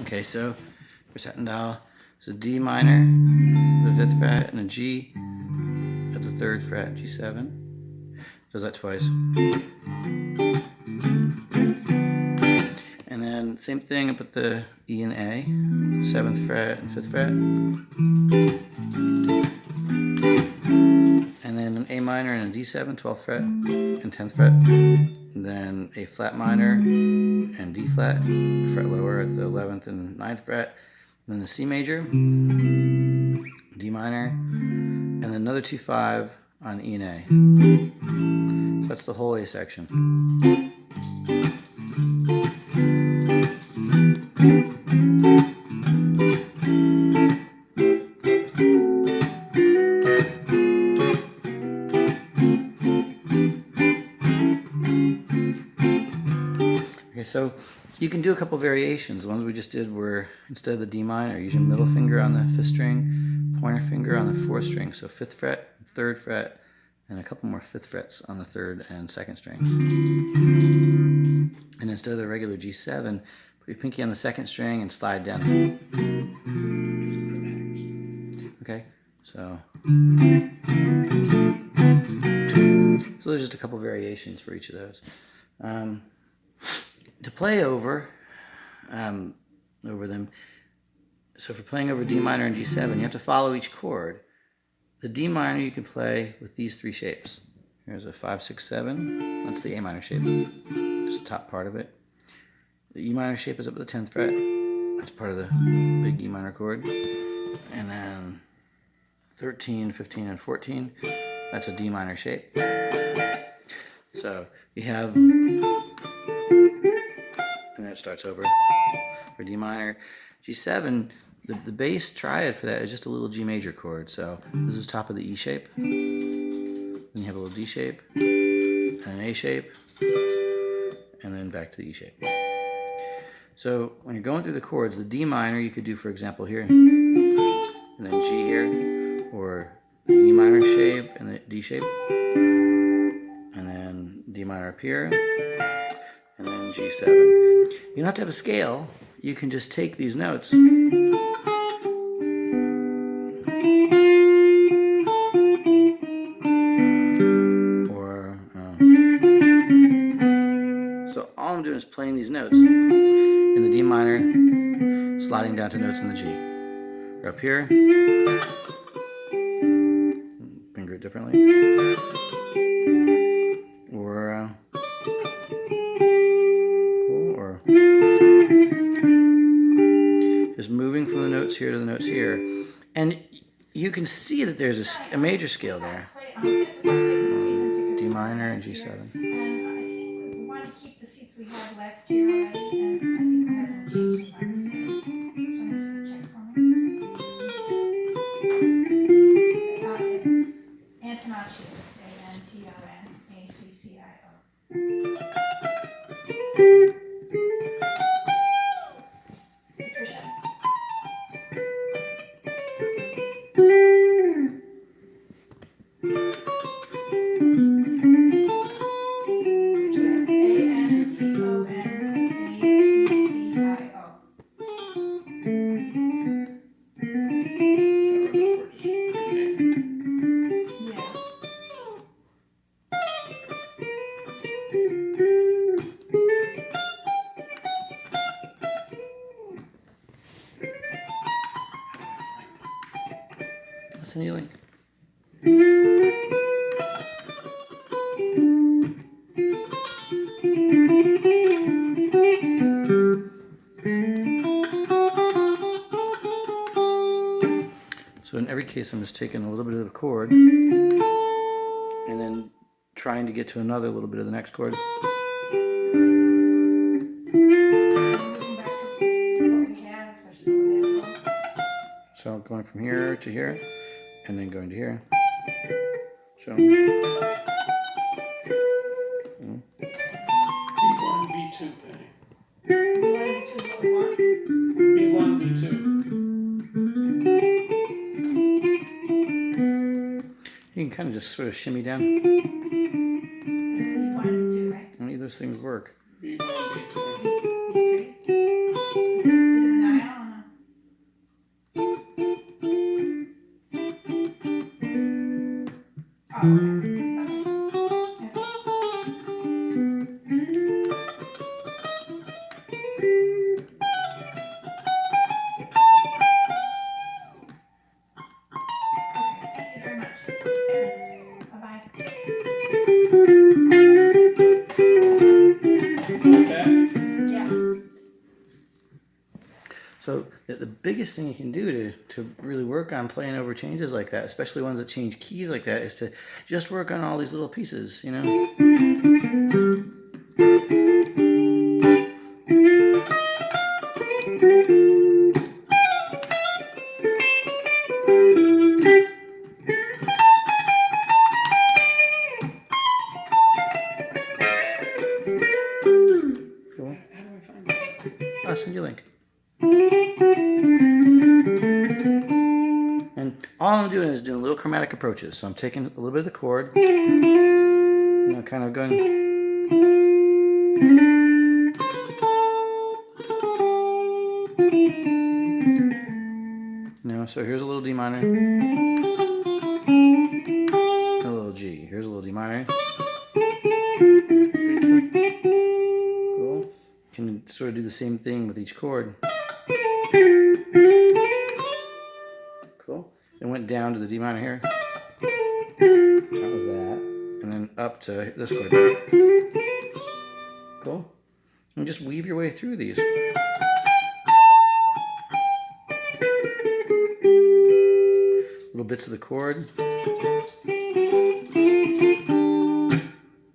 Okay, so for Satin Doll, it's a D minor, the 5th fret, and a G at the 3rd fret, G7. Does that twice. And then same thing up at the E and A, 7th fret and 5th fret. And then an A minor and a D7, 12th fret and 10th fret. And then a flat minor and D flat, fret lower at the 11th and 9th fret. And then the C major, D minor, and then another 2-5 on E and A. So that's the whole A section. Okay, so you can do a couple variations. The ones we just did were, instead of the D minor, using middle finger on the 5th string, pointer finger on the 4th string, so 5th fret, 3rd fret, and a couple more 5th frets on the 3rd and 2nd strings. And instead of the regular G7, put your pinky on the 2nd string and slide down. Okay, so there's just a couple variations for each of those. To play over them, so for playing over D minor and G7, you have to follow each chord. The D minor you can play with these 3 shapes. Here's a 5, 6, 7. That's the A minor shape, just the top part of it. The E minor shape is up at the 10th fret. That's part of the big E minor chord. And then 13, 15, and 14, that's a D minor shape. So you have, and then it starts over for D minor. G7, the bass triad for that is just a little G major chord. So this is top of the E shape. Then you have a little D shape, and an A shape, and then back to the E shape. So when you're going through the chords, the D minor you could do, for example, here, and then G here, or the E minor shape and the D shape, and then D minor up here, and then G7. You don't have to have a scale. You can just take these notes so all I'm doing is playing these notes in the D minor, sliding down to notes in the G. Or up here, finger it differently, or just moving from the notes here to the notes here. And you can see that there's a major scale there. D minor and G7. And I think we want to keep the seats we had last year already, and I think I haven't changed the marks. Somebody check for me. It's Antonaccio. It's Antonaccio. Patricia. Send you a link. So in every case, I'm just taking a little bit of the chord and then trying to get to another little bit of the next chord. So going from here to here, and then going to here. So B1, B2, Penny. B1, B2. you can kind of just sort of shimmy down. Any of those things work. B1, B2. Is it a 9? So the biggest thing you can do to really work on playing over changes like that, especially ones that change keys like that, is to just work on all these little pieces, you know? Cool. How do I find it? I'll send you a link. And all I'm doing is doing little chromatic approaches. So I'm taking a little bit of the chord, you know, kind of going. You know, so here's a little D minor, a little G. Here's a little D minor. Cool. Can sort of do the same thing with each chord. Cool. Then went down to the D minor here. That was that. And then up to this chord. Cool. And just weave your way through these. Little bits of the chord.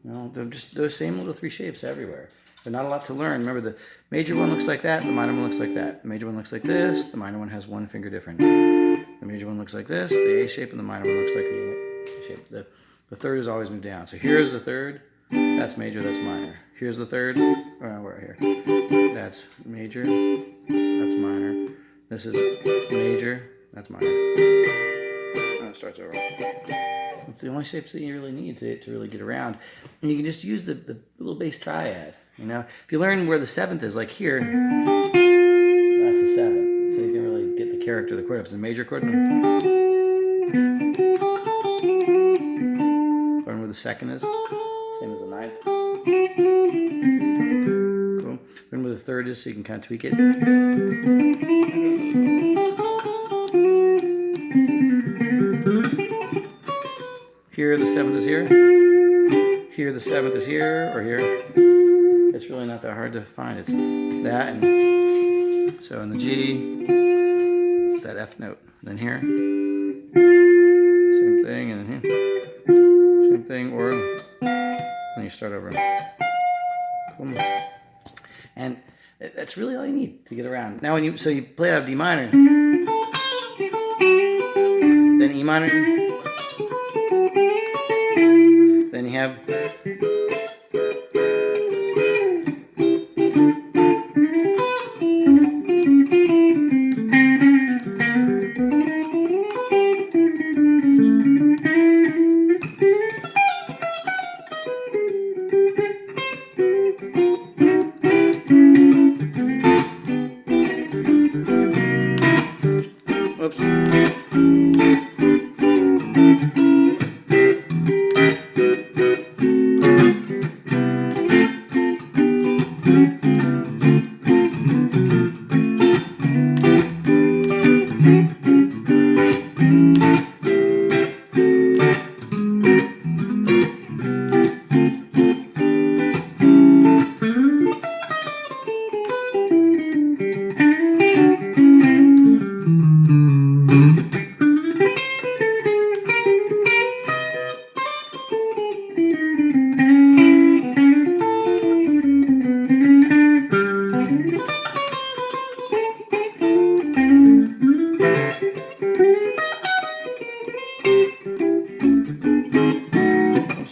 No, they're just those same little three shapes everywhere. They're not a lot to learn. Remember, the major one looks like that, the minor one looks like that. The major one looks like this, the minor one has one finger different. The major one looks like this, the A shape, and the minor one looks like the A shape. The third is always moved down. So here's the third, that's major, that's minor. Here's the third, we're here. That's major, that's minor. This is major, that's minor. And it starts over. It's the only shapes that you really need to really get around. And you can just use the little bass triad. You know, if you learn where the seventh is, like here, that's the seventh. So you can really get the character of the chord. If it's a major chord, learn where the second is, same as the ninth. Cool. Learn where the third is so you can kind of tweak it. Here, the seventh is here. Here, the seventh is here, or here. It's really not that hard to find. It's that, and so in the G, it's that F note. And then here, same thing, and then here, same thing, or then you start over. Cool. And that's really all you need to get around. Now, when you play out of D minor, then E minor. Then you have oops.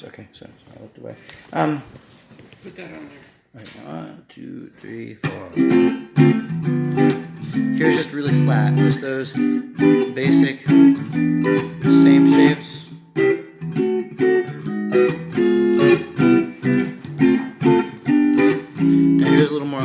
Okay, so I looked away. Put that on there. Right, 1, 2, 3, 4. Here's just really flat. Just those basic same shapes. And here's a little more.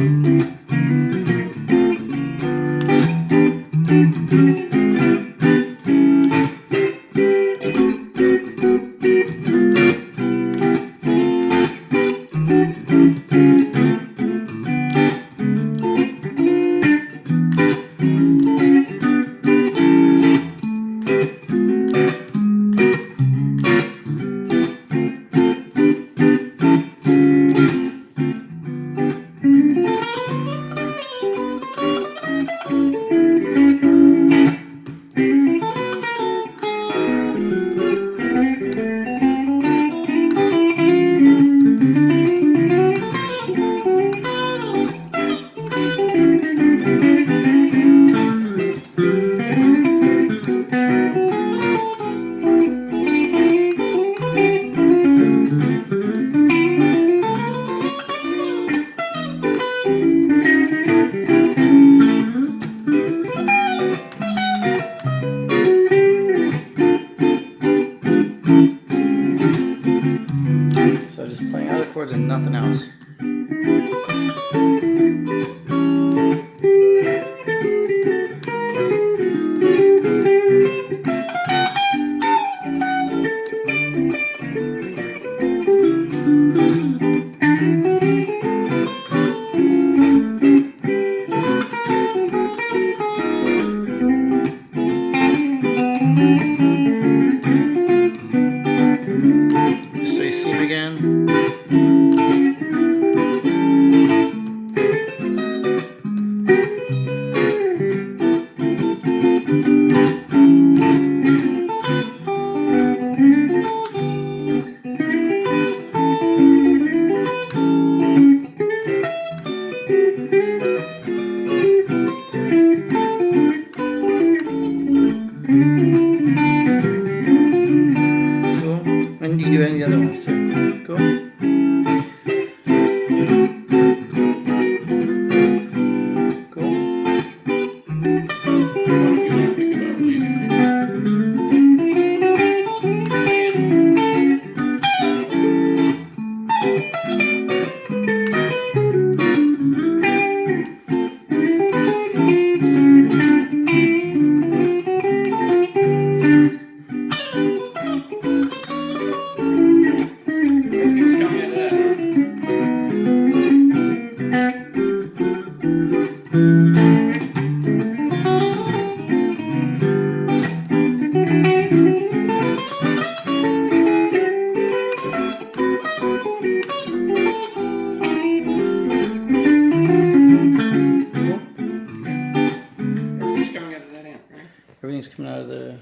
everything's coming out of the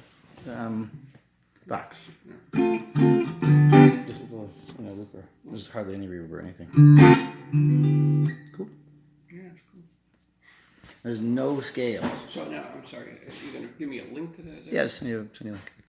box. Just with a looper. There's hardly any reverb or anything. Cool. Yeah, it's cool. There's no scales. So now, I'm sorry, are you gonna give me a link to that? Is that Yeah, just send you a link.